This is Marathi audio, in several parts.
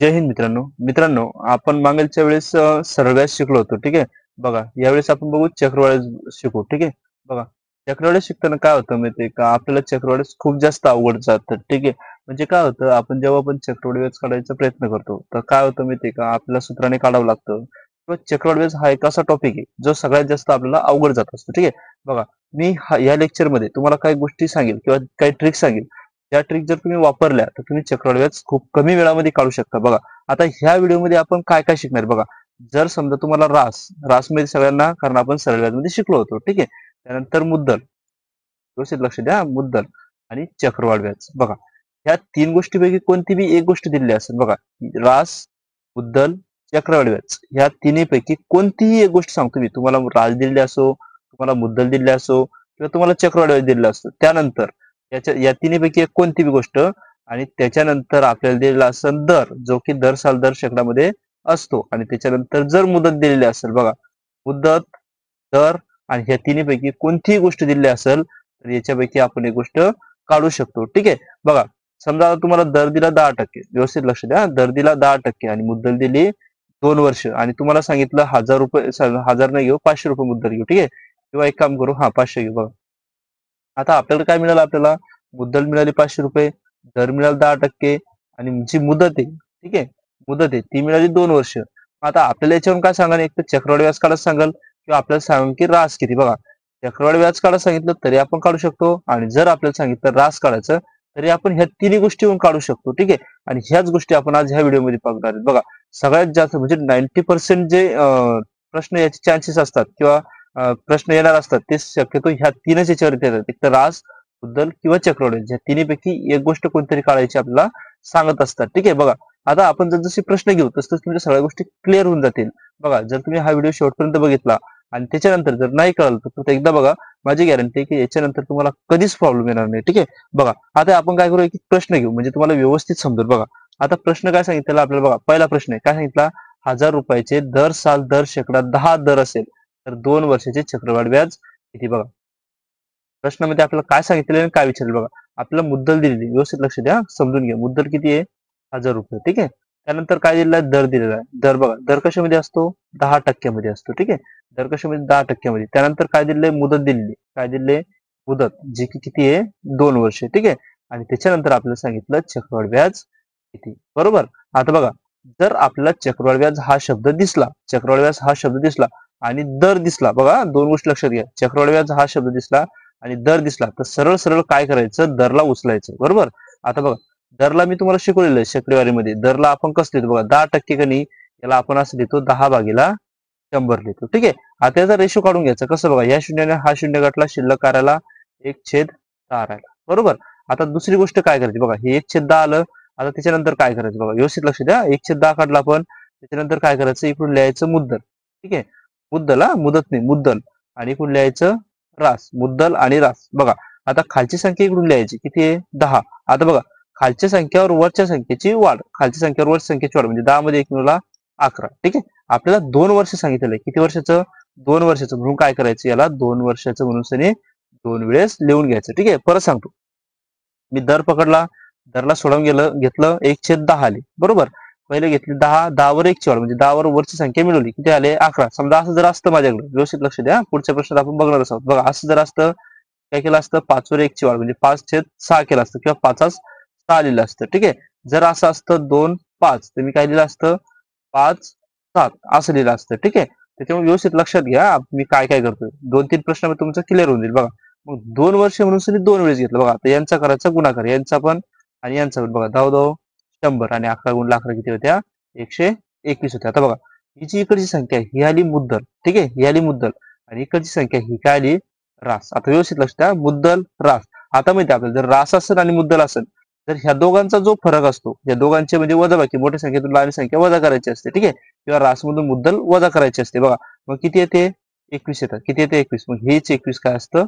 जय हिंद मित्रांनो आपण मागीलच्या वेळेस सरळ व्याज शिकलो होतो. ठीक आहे. बघा यावेळेस आपण बघू चक्रवाढ शिकू. ठीक आहे. बघा चक्रवाढ शिकताना काय होतं माहितीये का, आपल्याला चक्रवाढ खूप जास्त अवघड जातं. ठीक आहे. म्हणजे काय होतं, आपण जेव्हा पण चक्रवाढ व्याज काढायचा प्रयत्न करतो तर काय होतं माहितीये का, आपल्याला सूत्राने काढावं लागतं. किंवा चक्रवाढ व्याज हा एक असा टॉपिक आहे जो सगळ्यात जास्त आपल्याला अवघड जात असतो. ठीक आहे. बघा मी या लेक्चर मध्ये तुम्हाला काही गोष्टी सांगेल किंवा काही ट्रिक सांगेल. त्या ट्रिक जर तुम्ही वापरल्या तर तुम्ही चक्रवाढ व्याज खूप कमी वेळामध्ये काढू शकता. बघा आता ह्या व्हिडिओमध्ये आपण काय काय शिकणार बघा. जर समजा तुम्हाला रास मध्ये सगळ्यांना, कारण आपण सरळ व्याजमध्ये शिकलो होतो. ठीक आहे. त्यानंतर मुद्दल, व्यवस्थित लक्ष द्या, मुद्दल आणि चक्रवाढ व्याज. बघा ह्या तीन गोष्टीपैकी कोणती बी एक गोष्ट दिलेली असेल. बघा रास, मुद्दल, चक्रवाढ व्याज ह्या तिन्हीपैकी कोणतीही एक गोष्ट सांगतो मी, तुम्हाला रास दिलेली असो, तुम्हाला मुद्दल दिलेली असो किंवा तुम्हाला चक्रवाढ व्याज दिलेलं असतं, त्यानंतर या तिन्हीपैकी एक कोणती बी गोष्ट आणि त्याच्यानंतर आपल्याला दिलेला असेल दर, जो की दर साल दर शेकडामध्ये असतो, आणि त्याच्यानंतर जर मुदत दिलेली असेल, बघा मुदत, दर आणि ह्या तिन्हीपैकी कोणतीही गोष्ट दिलेली असेल तर याच्यापैकी आपण एक गोष्ट काढू शकतो. ठीक आहे. बघा समजा तुम्हाला दर दिला 10%, व्यवस्थित लक्ष द्या, दर दिला 10% आणि मुद्दल दिली 2 वर्ष, आणि तुम्हाला सांगितलं 1000 रुपये, 1000 नाही घेऊ, 500 रुपये मुद्दल घेऊ. ठीक आहे. किंवा एक काम करू, 500 घेऊ. बघा आता आपल्याला काय मिळालं, आपल्याला मुद्दल मिळाली 500 रुपये, दर मिळाला 10% आणि जी मुदत आहे, ठीक आहे, मुदत आहे ती मिळाली 2 वर्ष. आता आपल्याला याच्यावरून काय सांगाल, एक तर चक्रवाढ व्याज काढायला सांगाल किंवा आपल्याला सांगाल की रास किती. बघा चक्रवाढ व्याज काढायला सांगितलं तरी आपण काढू शकतो, आणि जर आपल्याला सांगितलं रास काढायचं तरी आपण ह्या तिन्ही गोष्टीवरून काढू शकतो. ठीक आहे. आणि ह्याच गोष्टी आपण आज ह्या व्हिडिओमध्ये बघणार आहेत. बघा सगळ्यात जास्त म्हणजे 90% जे प्रश्न याचे चान्सेस असतात किंवा प्रश्न येणार असतात ते शक्यतो ह्या तीनच याच्यावरती येतात, एक तर रास, मुद्दल किंवा चक्रवाढ व्याज. ह्या तिन्हीपैकी एक गोष्ट कोणतरी काढायची आपल्याला सांगत असतात. ठीक आहे. बघा आता आपण जसे प्रश्न घेऊ तसं तुमच्या सगळ्या गोष्टी क्लिअर होऊन जातील. बघा जर तुम्ही हा व्हिडिओ शेवटपर्यंत बघितला आणि त्याच्यानंतर जर नाही कळलं तर फक्त एकदा बघा, माझी गॅरंटी आहे की याच्यानंतर तुम्हाला कधीच प्रॉब्लेम येणार नाही. ठीक आहे. बघा आता आपण काय करू, एक प्रश्न घेऊ म्हणजे तुम्हाला व्यवस्थित समजेल. बघा आता प्रश्न काय सांगितलेला आपल्याला, बघा पहिला प्रश्न आहे, काय सांगितला, 1000 रुपयाचे दर साल दर शेकडा 10 दर असेल तर 2 वर्षाचे चक्रवाढ व्याज किती. बघा प्रश्नामध्ये आपल्याला काय सांगितलेलं आणि काय विचारलं. बघा आपल्याला मुद्दल दिलेली, व्यवस्थित लक्ष द्या, समजून घ्या. मुद्दल किती आहे, 1000 रुपये. ठीक आहे. त्यानंतर काय दिलेलं आहे, दर दिलेला आहे. दर बघा, दर कशामध्ये असतो, 10% असतो. ठीक आहे. दर कशामध्ये, 10%. त्यानंतर काय दिलेलं आहे, मुदत दिलेली, काय दिलेली, मुदत जी की किती आहे, 2 वर्ष. ठीक आहे. आणि त्याच्यानंतर आपल्याला सांगितलं चक्रवाढ व्याज किती. बरोबर. आता बघा जर आपल्याला चक्रवाढ व्याज हा शब्द दिसला, चक्रवाढ व्याज हा शब्द दिसला आणि दर दिसला, बघा दोन गोष्टी लक्षात घ्या, चक्रवाढ व्याज हा शब्द दिसला आणि दर दिसला तर सरळ सरळ काय करायचं, दरला उचलायचं. बरोबर. आता बघा दरला मी तुम्हाला शिकवलेलं आहे शक्रीवारीमध्ये, दरला आपण कसं लिहितो बघा, 10% कनी याला आपण असं लिहितो 10/100 लिहितो. ठीक आहे. आता याचा रेशो काढून घ्यायचा, कसं बघा, या शून्याने हा शून्य गाठला, शिल्लक कार्याला 1/10 राहिला. बरोबर. आता दुसरी गोष्ट काय करायची बघा, हे 1/10 आलं. आता त्याच्यानंतर काय करायचं बघा, व्यवस्थित लक्ष द्या, 1/10 काढला आपण, त्याच्यानंतर काय करायचं, इकडून लिहायचं मुद्दल. ठीक आहे. मुद्दल, हा मुदत नाही, मुद्दल, आणि इकडून लिहायचं रास, मुद्दल आणि रास. बघा आता खालची संख्या इकडून लिहायची, किती आहे, 10. आता बघा खालच्या संख्यावर वरच्या संख्येची वाढ, खालच्या संख्येवर वरच्या संख्येची वाढ म्हणजे 10 मध्ये 1 मिळाला 11. ठीक आहे. आपल्याला 2 वर्ष सांगितलेलं आहे, किती वर्षाचं, 2 वर्षाचं, म्हणून काय करायचं, याला 2 वर्षाचं म्हणून सनी 2 वेळेस लिहून घ्यायचं. ठीक आहे. परत सांगतो, मी दर पकडला, दरला सोडवून घेतलं, 1/10 आले. बरोबर. पहिले घेतले 10, 10 वर 1 ची वाढ म्हणजे 10 वर वरची संख्या मिळवली, किती आले, 11. समजा असं जर असतं माझ्याकडे, व्यवस्थित लक्ष द्या, पुढच्या प्रश्नात आपण बघणार आहोत. बघा असं जर असतं, काय केलं असतं, 5 वर 1 ची वाढ म्हणजे 5/6 केलं असतं किंवा 5/6 लिहिलं असतं. ठीक आहे. जर असं असतं 2/5 तर मी काय लिहिलं असतं, 5/7 असं लिहिलं असतं. ठीक आहे. त्याच्यामुळे व्यवस्थित लक्षात घ्या मी काय काय करतोय, 2-3 प्रश्नामध्ये तुमचं क्लिअर होऊन जाईल. बघा मग 2 वर्ष म्हणून सनी 2 वेळेस घेतलं. बघा आता यांचा करायचा गुणाकार, यांचा पण आणि यांचा पण. बघा 10 100 आणि 11 गुणिले 11 किती होत्या, 121 होत्या. आता बघा ही जी इकडची संख्या आहे ही आली मुद्दल. ठीक आहे. ही आली मुद्दल आणि इकडची संख्या ही काय आली, रास. आता व्यवस्थित लक्ष द्या, मुद्दल, रास. आता माहिती आपल्याला, जर रास असेल आणि मुद्दल असेल तर ह्या दोघांचा जो फरक असतो, या दोघांचे म्हणजे वजाबाकी, मोठ्या संख्येतून लहान संख्या वजा करायची असते. ठीक आहे. किंवा रासमधून मुद्दल वजा करायची असते. बघा मग किती येते, 21 येतात. किती येते, 21. मग हेच 21 काय असतं,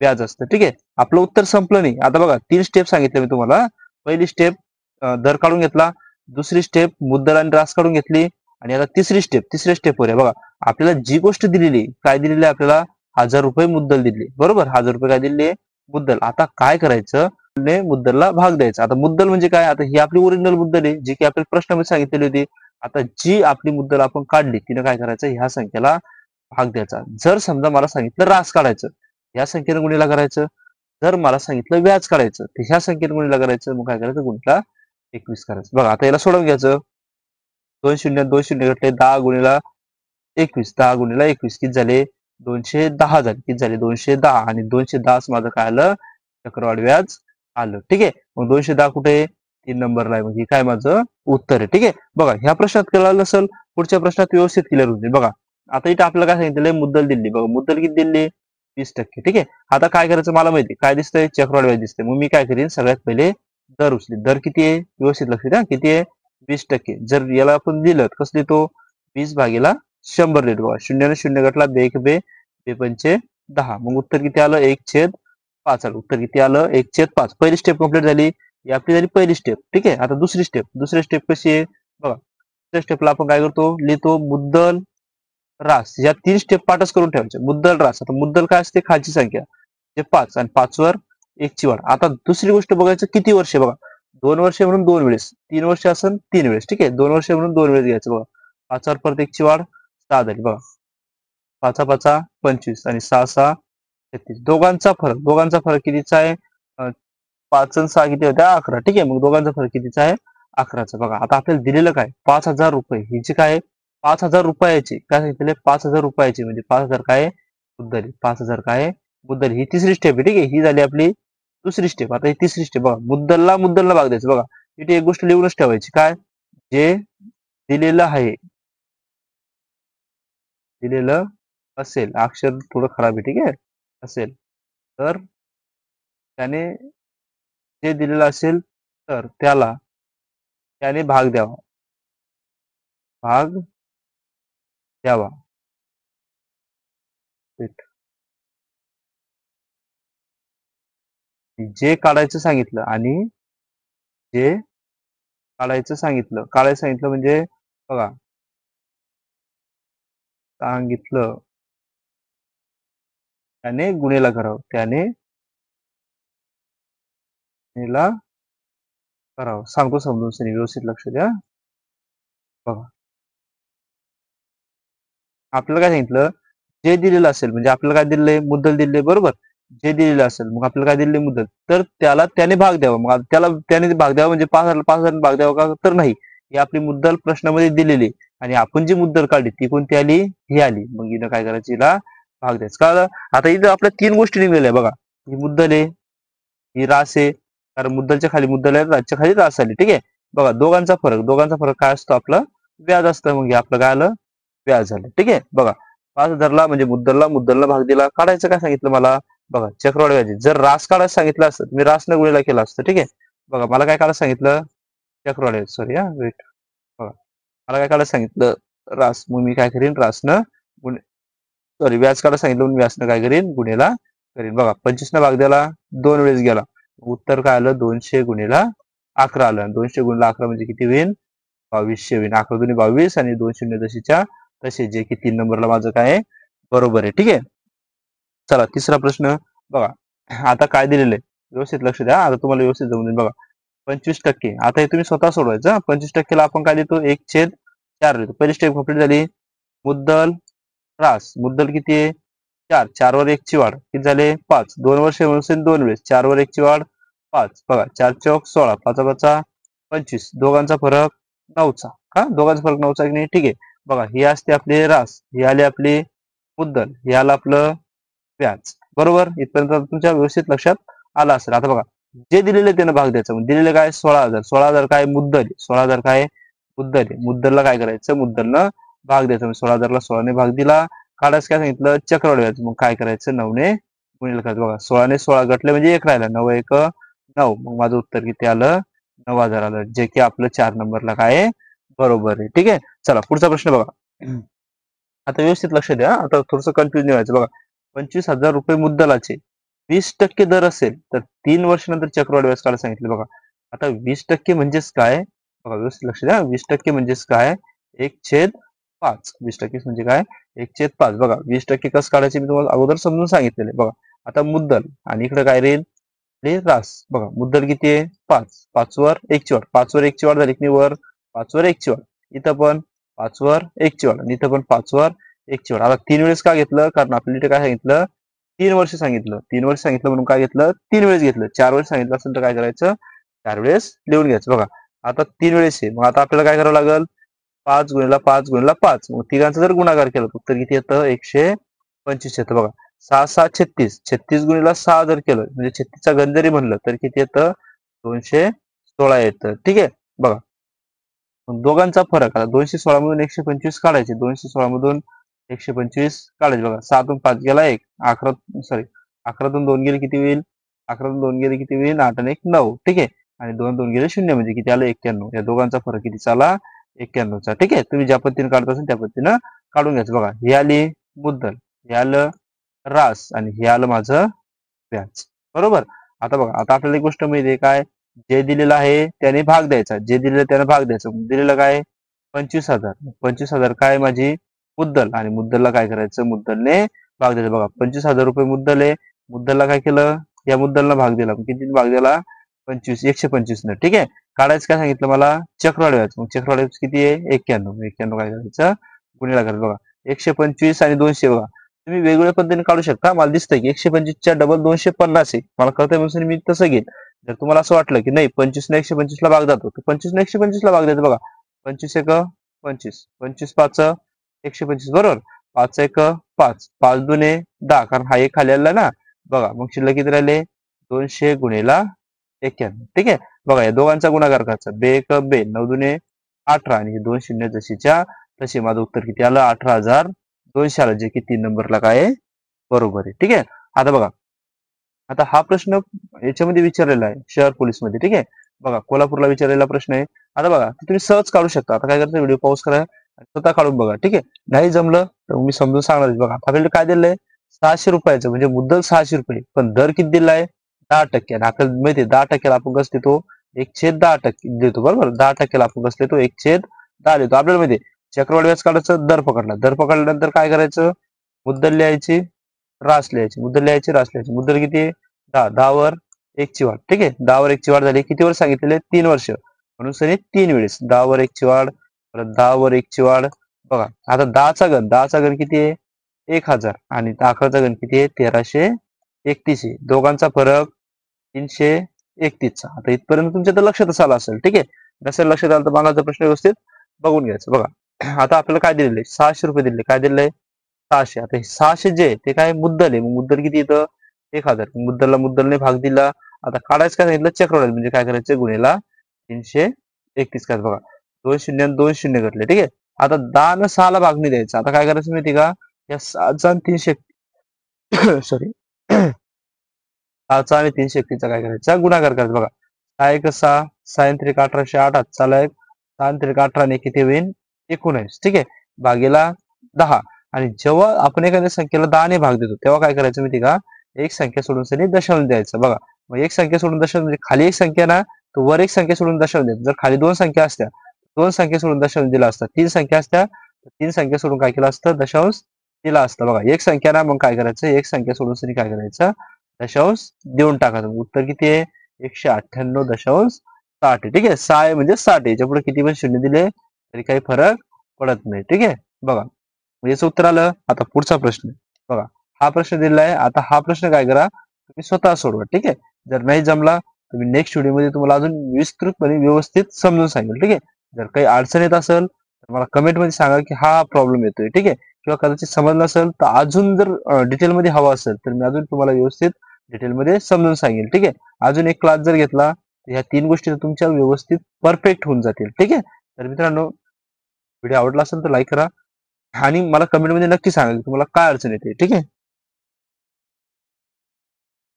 व्याज असतं. ठीक आहे. आपलं उत्तर संपलं नाही. आता बघा 3 स्टेप सांगितले मी तुम्हाला. पहिली स्टेप दर काढून घेतला, दुसरी स्टेप मुद्दल आणि रास काढून घेतली, आणि आता तिसऱ्या स्टेपवर आहे. बघा आपल्याला जी गोष्ट दिलेली, काय दिलेली आपल्याला, 1000 रुपये मुद्दल दिली. बरोबर. 1000 रुपये काय दिले, मुद्दल. आता काय करायचं, मुद्दलला भाग द्यायचा. आता मुद्दल म्हणजे काय? आता ही आपली ओरिजिनल मुद्दल आहे जी की आपल्याला प्रश्नामध्ये सांगितलेली होती. आता जी आपली मुद्दल आपण काढली तिने काय करायचं? ह्या संख्येला भाग द्यायचा. जर समजा मला सांगितलं रास काढायचं, ह्या संख्येने गुणीला करायचं. जर मला सांगितलं व्याज काढायचं, तर ह्या संख्येने गुणीला करायचं. मग काय करायचं? गुणीला 21 करायचं. बघा आता याला सोडवून घ्यायचं. 2 शून्य घटले 10 गुणीला 21, 10 गुणीला 21 किती झाले? 210 झाले. किती झाले? 210 आणि 210 माझं काय आलं? चक्रवाढ व्याज आलं. ठीक आहे. मग 210 कुठे आहे? 3 नंबरला आहे. म्हणजे काय माझं उत्तर आहे. ठीक आहे. बघा ह्या प्रश्नात कळालं नसेल, पुढच्या प्रश्नात व्यवस्थित क्लिअर होईल. बघा आता इथे आपल्याला काय सांगितलेलं आहे? मुद्दल दिली. बघा मुद्दल किती दिली? 20%. ठीक आहे. आता काय करायचं मला माहिती आहे. काय दिसतंय? चक्रवाढ व्याज दिसतंय. मग मी काय करीन? सगळ्यात पहिले दर उचलेन. दर किती आहे? व्यवस्थित लक्ष द्या. किती आहे? 20%. जर याला आपण दिलं कसं लिहितो? 20 भागीला 100 लिहितो. बघा 0 घटला 2 1 2 2 पंचे 10. मग उत्तर किती आलं? 1/5 आलं. उत्तर किती आलं? 1/5. पहिली स्टेप कंप्लीट झाली. ही आपली झाली पहिली स्टेप. ठीक आहे. आता दुसरी स्टेप कशी आहे? बघा दुसऱ्या स्टेपला आपण काय करतो? लिहितो मुद्दल रास. या 3 स्टेप पाठच करून ठेवायचे. मुद्दल रास. आता मुद्दल काय असते? खालची संख्या जे 5 आणि 5 वर 1 ची वाढ. आता दुसरी गोष्ट बघायचं किती वर्ष बघा. 2 वर्ष म्हणून 2 वेळेस, 3 वर्ष असेल 3 वेळेस. ठीक आहे. 2 वर्ष म्हणून 2 वेळेस घ्यायचं बघा. 5 वर परत 1 ची वाढ 6 झाली बघा. 5 5 25 आणि 6 6 36. दोघांचा फरक कितीचा आहे? 5 आणि 6 किती होत्या? 11. ठीक आहे. मग दोघांचा फरक कितीचा आहे? 11चा. बघा आता आपल्याला दिलेलं काय? 5,000 रुपये. ही जी काय 5,000 रुपयाची काय सांगितले? 5,000 रुपयाची म्हणजे 5,000 काय? मुद्दल. 5,000 काय? मुद्दल. ही तिसरी स्टेप आहे. ठीक आहे. ही झाली आपली दुसरी स्टेप. आता ही तिसरी स्टेप बघा. मुद्दलला भाग द्यायचं बघा. इथे एक गोष्ट लिहूनच ठेवायची काय? जे दिलेलं आहे दिलेलं असेल, अक्षर थोडं खराब आहे. ठीक आहे. असेल तर त्याने जे दिलेलं असेल तर त्याने भाग द्यावा. भाग द्यावा. जे काढायचं सांगितलं आणि जे काढायचं सांगितलं म्हणजे बघा सांगितलं त्याने गुन्हेला करावं. त्याने गुन्हेला करावं. सांगतो समजून सनी व्यवस्थित लक्ष द्या. बघा आपल्याला काय सांगितलं? जे दिलेलं असेल म्हणजे आपल्याला काय दिलेलं आहे? मुद्दल दिलेलं आहे बरोबर. जे दिलेलं असेल मग आपल्याला काय दिलेलं मुद्दल तर त्याने भाग द्यावा. मग त्याने भाग द्यावा म्हणजे 5,000 भाग द्यावा का? तर नाही. ही आपली मुद्दल प्रश्नामध्ये दिलेली आणि आपण जी मुद्दल काढली ती कोणती आली? ही आली. मग हिनं काय करायचं? हिला भाग द्यायचं. कळलं? आता इथं आपल्या 3 गोष्टी निघलेल्या आहे बघा. ही मुद्दल आहे, ही रास आहे. कारण मुद्दलच्या खाली मुद्दल आहे, रासच्या खाली रास आली. ठीक आहे. बघा दोघांचा फरक काय असतो? आपलं व्याज असतं. मग हे आपलं काय आलं? व्याज झालं. ठीक आहे. बघा 5,000ला म्हणजे मुद्दलला भाग दिला. काढायचं काय सांगितलं मला? बघा चक्रवाढ व्याज. जर रास काढायला सांगितलं असतं मी रासनं गुणीला केला असतं. ठीक आहे. बघा मला काय काढायला सांगितलं? चक्रवाढ व्याज. Sorry wait. बघा मला काय काढायला सांगितलं? रास. मग मी काय करीन? रासनं गुण सॉरी व्याज काढायला सांगितलं म्हणून व्याजनं काय करीन? गुणीला करीन. बघा 25 न भाग द्याला 2 वेळेस गेला. उत्तर काय आलं? 200 गुणीला 11 आलं. 200 गुणीला 11 म्हणजे किती होईल? 2200 होईल. 11 दुनी 22 आणि 2 शून्य जशीच्या तसे जे की 3 नंबरला माझं काय आहे? बरोबर आहे. ठीक आहे. चला तिसरा प्रश्न बघा. आता काय दिलेलं आहे? व्यवस्थित लक्ष द्या. आता तुम्हाला व्यवस्थित जमून बघा. 25%. आता हे तुम्ही स्वतः सोडवायचं. 25%ला आपण काय देतो? 1/4 देतो. पहिली स्टेप कंप्लीट झाली. मुद्दल रास. मुद्दल किती आहे? 4. 4 वर 1 ची वाढ. किती झाले? 5. 2 वर्ष म्हणून 2 वेळेस. 4 वर 1 ची वाढ 5. बघा 4 चौक 16. 5 5 25. दोघांचा फरक 9चा. का? दोघांचा फरक 9चा की नाही? ठीक आहे. बघा ही असते आपली रास. ही आली आपली मुद्दल. हे आलं आपलं व्याज. बरोबर? इथपर्यंत तुमच्या व्यवस्थित लक्षात आलं असेल. आता बघा जे दिलेले त्यानं भाग द्यायचा. दिलेले काय? 16,000. 16,000 काय? मुद्दल. 16,000 काय? मुद्दल आहे. मुद्दलला काय करायचं? मुद्दलनं भाग द्यायचा. 16,000ला 16ने भाग दिला. काढायचं काय सांगितलं? चक्रवाढ व्याज. मग काय करायचं? 9ने गुणिले करायचं. बघा 16ने 16 घटले म्हणजे 1 राहिला. 9 1 9. मग माझं उत्तर किती आलं? 9,000 आलं. जे की आपलं 4 नंबरला काय आहे? बरोबर आहे. ठीक आहे. चला पुढचा प्रश्न बघा. आता व्यवस्थित लक्ष द्या. आता थोडंसं कन्फ्युजन व्हायचं बघा. 25,000 रुपये मुद्दलाचे 20% दर असेल तर 3 वर्षानंतर चक्रवाढ व्याज काढायला सांगितलं बघा. आता 20% म्हणजेच काय? बघा व्यवस्थित लक्ष द्या. 20% म्हणजेच काय? 1/5. 20% म्हणजे काय? 1/5. बघा 20% कसं काढायचे मी तुम्हाला अगोदर समजून सांगितलेले. बघा आता मुद्दल आणि इकडे काय राहील? आपली रास. बघा मुद्दल किती आहे 5. 5 वर 1 ची वाढ. 5 वर 1 ची वाढ झाली की वर 5 वर 1 ची वाढ. इथं पण 5 वर 1 ची वाढ आणि इथं पण 5 वर 1 ची वाढ. आता 3 वेळेस का घेतलं? कारण आपल्याला इथे काय सांगितलं? 3 वर्ष सांगितलं. 3 वर्ष सांगितलं म्हणून काय घेतलं? 3 वेळेस घेतलं. 4 वेळेस सांगितलं असेल तर काय करायचं? 4 वेळेस लिहून घ्यायचं. बघा आता 3 वेळेस आहे. मग आता आपल्याला काय करावं लागेल? 5 गुणिला 5 गुणिला 5. मग तिघांचा जर गुणाकार केला तर उत्तर किती येतं? 125 येतं. बघा 6 6 36. 36 गुणिला 6 जर केलं म्हणजे 36 चा घन जरी म्हणलं तर किती येतं? 216 येतं. ठीक आहे. बघा दोघांचा फरक आता 216 मधून 125 काढायचे. 216 मधून 125 काढायचे. बघा 6 5 गेला 1. 11 सॉरी 11 2 गेले किती होईल? 11 2 गेले किती होईल? 8 आणि 1 9. ठीक आहे. आणि 2 2 गेले 0 म्हणजे किती आलं? 91. या दोघांचा फरक किती आला? 91 चा. ठीक आहे. तुम्ही ज्या पद्धतीने काढत असाल त्या पद्धतीनं काढून घ्यायचं. बघा हे आली मुद्दल, हे आलं रास आणि हे आलं माझं व्याज. बरोबर. आता बघा आता आपल्याला एक गोष्ट माहिती आहे काय? जे दिलेलं आहे त्याने भाग द्यायचा. जे दिलेलं त्याने भाग द्यायचा. दिलेलं काय? 25,000. 25,000 काय माझी मुद्दल आणि मुद्दलला काय करायचं? मुद्दलने भाग द्यायचा. बघा 25,000 रुपये मुद्दल आहे. मुद्दलला काय केलं? या मुद्दलला भाग दिला. किती भाग दिला? 25 125 न. ठीक आहे. काढायचं काय सांगितलं मला? चक्रवाढ व्याज. मग चक्रवाढ व्याज किती आहे? 91. 91 काय करायचं? गुणिला करायचं. बघा 125 आणि 200 बघा तुम्ही वेगवेगळ्या पद्धतीने काढू शकता. मला दिसतंय की 125 च्या डबल 250 आहे. मला कळतंय म्हणून मी तसं घेईन. जर तुम्हाला असं वाटलं की नाही 25 ने 125 ला भाग जातो तर 25 ने 125 ला भाग द्यायचा. बघा 25 एक 25, 25 पाच 125 बरोबर. 5 एक 5, 5 दुने 10 कारण हा एक खाली आला ना. बघा मग शिल्लक किती राहिले? 200 गुणिला 91. ठीक आहे. बघा या दोघांचा गुणाकार करायचा. बे एक बे 9 दुने 18 आणि हे 2 शून्य जशीच्या तशी माझं उत्तर किती आलं? 18,200 आलं जे की 3 नंबरला काय आहे? बरोबर आहे. ठीक आहे. आता बघा आता हा प्रश्न याच्यामध्ये विचारलेला आहे शहर पोलीस मध्ये. ठीक आहे. बघा कोल्हापूरला विचारलेला प्रश्न आहे. आता बघा तुम्ही सहज काढू शकता. आता काय करायचं? व्हिडिओ पॉज करा आणि स्वतः काढून बघा. ठीक आहे. नाही जमलं तर मी समजून सांगणार आहे. बघा आपल्याला काय दिलंय? 600 रुपयाचं म्हणजे मुद्दल 600 रुपये पण दर किती दिलाय? 10% आणि आपल्याला माहिती आहे 10%ला आपण कसं देतो? 1/10% देतो. बरोबर. 10%ला आपण कसं देतो? 1/10 देतो. आपल्याला माहिती आहे चक्रवाढ व्याज काढायचं. दर पकडला. दर पकडल्यानंतर काय करायचं? मुद्दल लिहायची, रास लिहायची. मुद्दल लिहायची, रास लिहायची. मुद्दल किती आहे? 10. 10 वर 1 ची वाढ. ठीक आहे. 10 वर 1 ची वाढ झाली. किती वर्ष सांगितलेले? 3 वर्ष. म्हणून सनी 3 वेळेस 10 वर 1 ची वाढ, परत 10 वर 1 ची वाढ. बघा आता 10चा घन किती आहे? 1000 आणि 11चा घन किती आहे? 1331 आहे. दोघांचा फरक 331 चा. आता इथपर्यंत तुमच्या तर लक्षातच आलं असेल. ठीक आहे. नसेल लक्षात आलं तर मला प्रश्न व्यवस्थित बघून घ्यायचं. बघा आता आपल्याला काय दिलेलं आहे? 600 रुपये दिले. काय दिलेलं आहे? 600. आता हे 600 जे आहे ते काय मुद्दल आहे. मग मुद्दल किती येतं? 1000. मुद्दलला मुद्दलने भाग दिला. आता काढायचं काय सांगितलं? चक्रवाढ म्हणजे काय करायचं? गुणिला 331 करायचं. बघा 2 शून्य आणि 2 शून्य घटले. ठीक आहे. आता 10 न 6 ला भाग नाही द्यायचा. आता काय करायचं माहिती का? या 7चा आणि 300 सॉरी 6चा आणि 331चा काय करायचा? गुणाकार करायचा. बघा 6 एक 6, 6 त्रिक 1808 हातचाला एक 6 त्रिक 18 ने किती होईल? 19. ठीक आहे. भागीला 10 आणि जेव्हा आपण एखाद्या संख्येला 10 ने भाग देतो तेव्हा काय करायचं माहिती का? एक संख्या सोडून सनी दशांश द्यायचं. बघा मग एक संख्या सोडून दशांश म्हणजे खाली एक संख्या ना तर वर एक संख्या सोडून दशांश द्यायचं. जर खाली 2 संख्या असत्या 2 संख्या सोडून दशांश दिला असता. 3 संख्या असत्या 3 संख्या सोडून काय केलं असतं? दशांश दिला असतं. बघा एक संख्या ना मग काय करायचं? एक संख्या सोडून सनी काय करायचं? दशांश देऊन टाकायचं. उत्तर किती आहे? 198.60 आहे. ठीक आहे. 6 म्हणजे 60 याच्या पुढे किती पण शून्य दिले तरी काही फरक पडत नाही. ठीक आहे. बघा याचं उत्तर आलं. आता पुढचा प्रश्न बघा हा प्रश्न दिलेला आहे. आता हा प्रश्न काय करा? तुम्ही स्वतः सोडवा. ठीक आहे. जर नाही जमला तुम्ही नेक्स्ट व्हिडिओमध्ये तुम्हाला अजून विस्तृतपणे व्यवस्थित समजून सांगेल. ठीक आहे. जर काही अडचण येत असेल तर मला कमेंट मध्ये सांगा की हा प्रॉब्लेम येतोय. ठीक आहे. किंवा कदाचित समजलं नसेल तर अजून जर डिटेलमध्ये हवा असेल तर मी अजून तुम्हाला व्यवस्थित डिटेलमध्ये समजून सांगेल. ठीक आहे. अजून एक क्लास जर घेतला तर ह्या 3 गोष्टी तुमच्या व्यवस्थित परफेक्ट होऊन जातील. ठीक आहे. तर मित्रांनो व्हिडिओ आवडला असेल तर लाईक करा आणि मला कमेंटमध्ये नक्की सांगा की तुम्हाला काय अडचण येते. ठीक आहे.